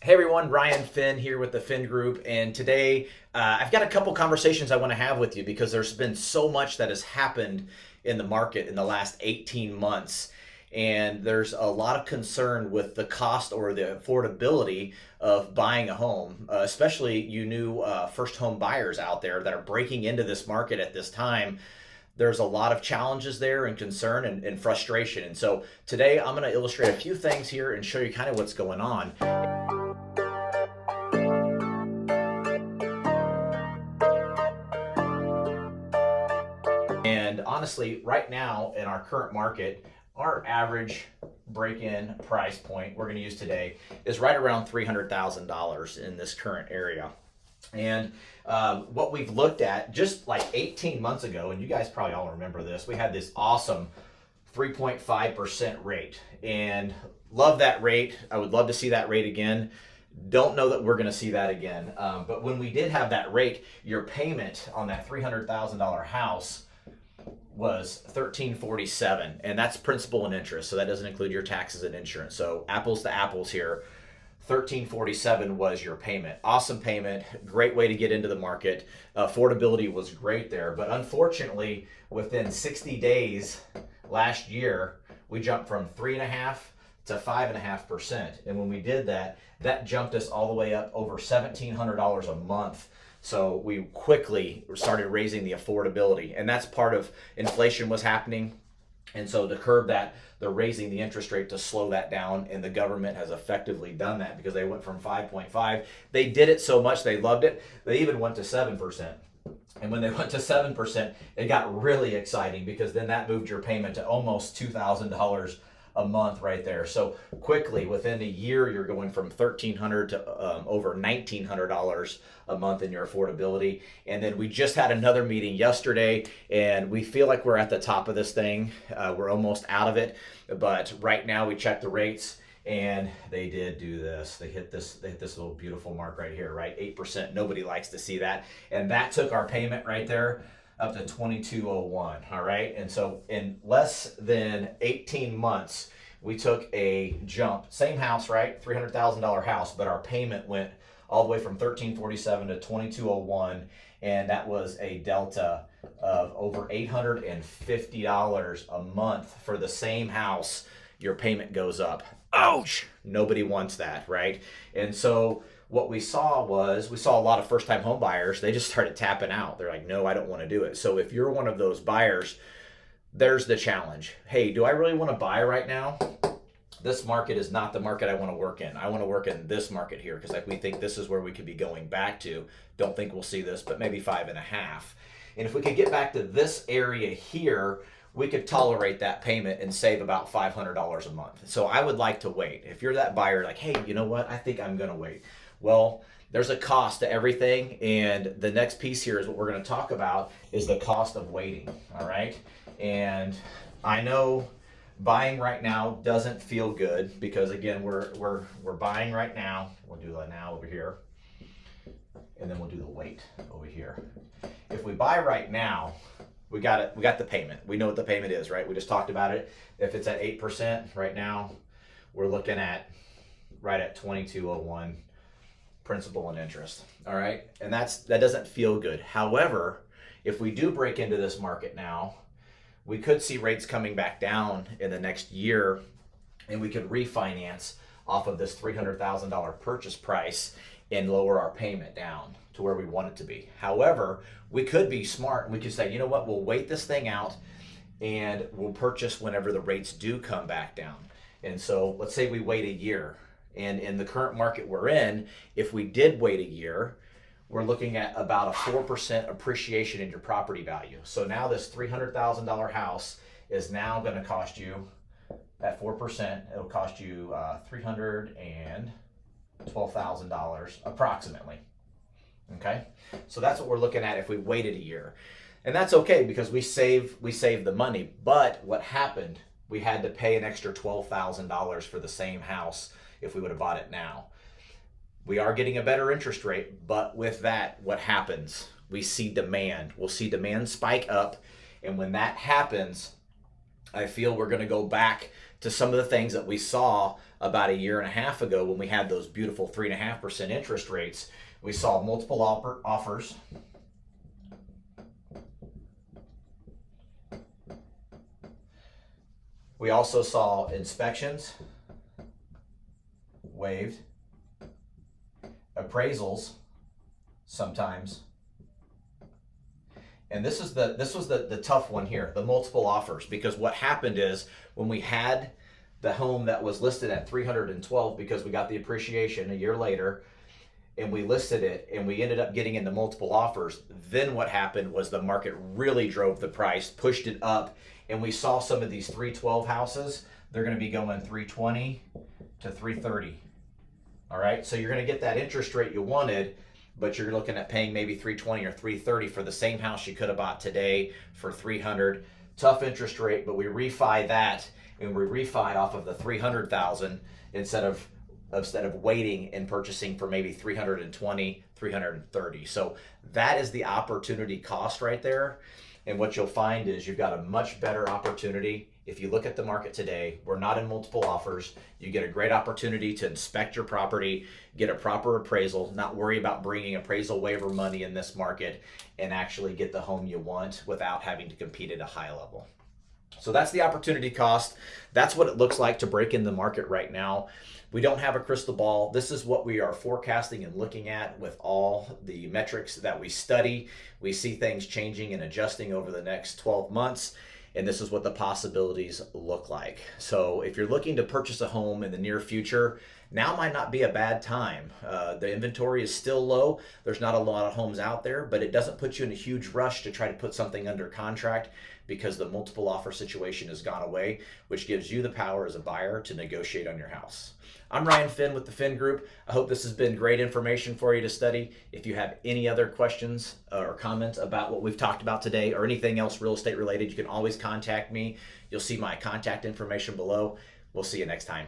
Hey everyone, Ryan Finn here with the Finn Group, and today I've got a couple conversations I want to have with you because there's been so much that has happened in the market in the last 18 months, and there's a lot of concern with the cost or the affordability of buying a home, especially you new first home buyers out there that are breaking into this market at this time. There's a lot of challenges there and concern and frustration. And so today I'm going to illustrate a few things here and show you kind of what's going on. And honestly, right now in our current market, our average break-in price point we're going to use today is right around $300,000 in this current area. And what we've looked at just like 18 months ago, and you guys probably all remember this, we had this awesome 3.5% rate, and love that rate. I would love to see that rate again. Don't know that we're going to see that again. But when we did have that rate, your payment on that $300,000 house was 1347, and that's principal and interest, so that doesn't include your taxes and insurance. So apples to apples here, 1347 was your payment. Awesome payment, great way to get into the market. Affordability was great there, but unfortunately within 60 days last year we jumped from 3.5 to 5.5%, and when we did that, that jumped us all the way up over $1,700 a month. So we quickly started raising the affordability, and that's part of inflation was happening. And so to curb that, they're raising the interest rate to slow that down, and the government has effectively done that because they went from 5.5. They did it so much, they loved it. They even went to 7%. And when they went to 7%, it got really exciting because then that moved your payment to almost $2,000 a month right there. So quickly, within a year, you're going from $1,300 to over $1,900 a month in your affordability. And then we just had another meeting yesterday, and we feel like we're at the top of this thing. We're almost out of it, but right now we checked the rates, and they did do this. They hit this little beautiful mark right here, right? 8%. Nobody likes to see that, and that took our payment right there up to 2201. All right, and so in less than 18 months we took a jump. Same house, right? $300,000 house, but our payment went all the way from 1347 to 2201, and that was a delta of over $850 a month for the same house. Your payment goes up. Ouch, nobody wants that, right? And so what we saw a lot of first time home buyers. They just started tapping out. They're like, no, I don't want to do it. So if you're one of those buyers, there's the challenge. Hey, do I really want to buy right now? This market is not the market I want to work in. I want to work in this market here because we think this is where we could be going back to. Don't think we'll see this, but maybe 5.5. And if we could get back to this area here, we could tolerate that payment and save about $500 a month. So I would like to wait. If you're that buyer, like, hey, you know what? I think I'm going to wait. Well, there's a cost to everything, and the next piece here is what we're going to talk about is the cost of waiting. All right, and I know buying right now doesn't feel good because again we're buying right now. We'll do that now over here, and then we'll do the wait over here. If we buy right now, we got it. We got the payment. We know what the payment is, right? We just talked about it. If it's at 8% right now, we're looking at right at 2201. Principal and interest. All right, and that doesn't feel good. However, if we do break into this market now, we could see rates coming back down in the next year, and we could refinance off of this $300,000 purchase price and lower our payment down to where we want it to be. However, we could be smart and we could say, you know what, we'll wait this thing out and we'll purchase whenever the rates do come back down. And so let's say we wait a year. And in the current market we're in, if we did wait a year, we're looking at about a 4% appreciation in your property value. So now this $300,000 house is now going to cost you, at 4%, it'll cost you $312,000 approximately. Okay, so that's what we're looking at if we waited a year, and that's okay because we save the money. But what happened? We had to pay an extra $12,000 for the same house if we would have bought it now. We are getting a better interest rate, but with that, what happens? We see demand. We'll see demand spike up, and when that happens, I feel we're going to go back to some of the things that we saw about a year and a half ago when we had those beautiful 3.5% interest rates. We saw multiple offers. We also saw inspections waived, appraisals sometimes. And this was the tough one here, the multiple offers, because what happened is when we had the home that was listed at 312 because we got the appreciation a year later and we listed it and we ended up getting into multiple offers, then what happened was the market really drove the price, pushed it up, and we saw some of these 312 houses, they're going to be going 320 to 330. All right, so you're going to get that interest rate you wanted, but you're looking at paying maybe 320 or 330 for the same house you could have bought today for 300. Tough interest rate, but we refi that, and we refi off of the 300,000 instead of waiting and purchasing for maybe 320, 330. So that is the opportunity cost right there. And what you'll find is you've got a much better opportunity. If you look at the market today, we're not in multiple offers. You get a great opportunity to inspect your property, get a proper appraisal, not worry about bringing appraisal waiver money in this market, and actually get the home you want without having to compete at a high level. So that's the opportunity cost. That's what it looks like to break in the market right now. We don't have a crystal ball. This is what we are forecasting and looking at with all the metrics that we study. We see things changing and adjusting over the next 12 months. And this is what the possibilities look like. So if you're looking to purchase a home in the near future, now might not be a bad time. The inventory is still low. There's not a lot of homes out there, but it doesn't put you in a huge rush to try to put something under contract because the multiple offer situation has gone away, which gives you the power as a buyer to negotiate on your house. I'm Ryan Finn with the Finn Group. I hope this has been great information for you to study. If you have any other questions or comments about what we've talked about today or anything else real estate related, you can always contact me. You'll see my contact information below. We'll see you next time.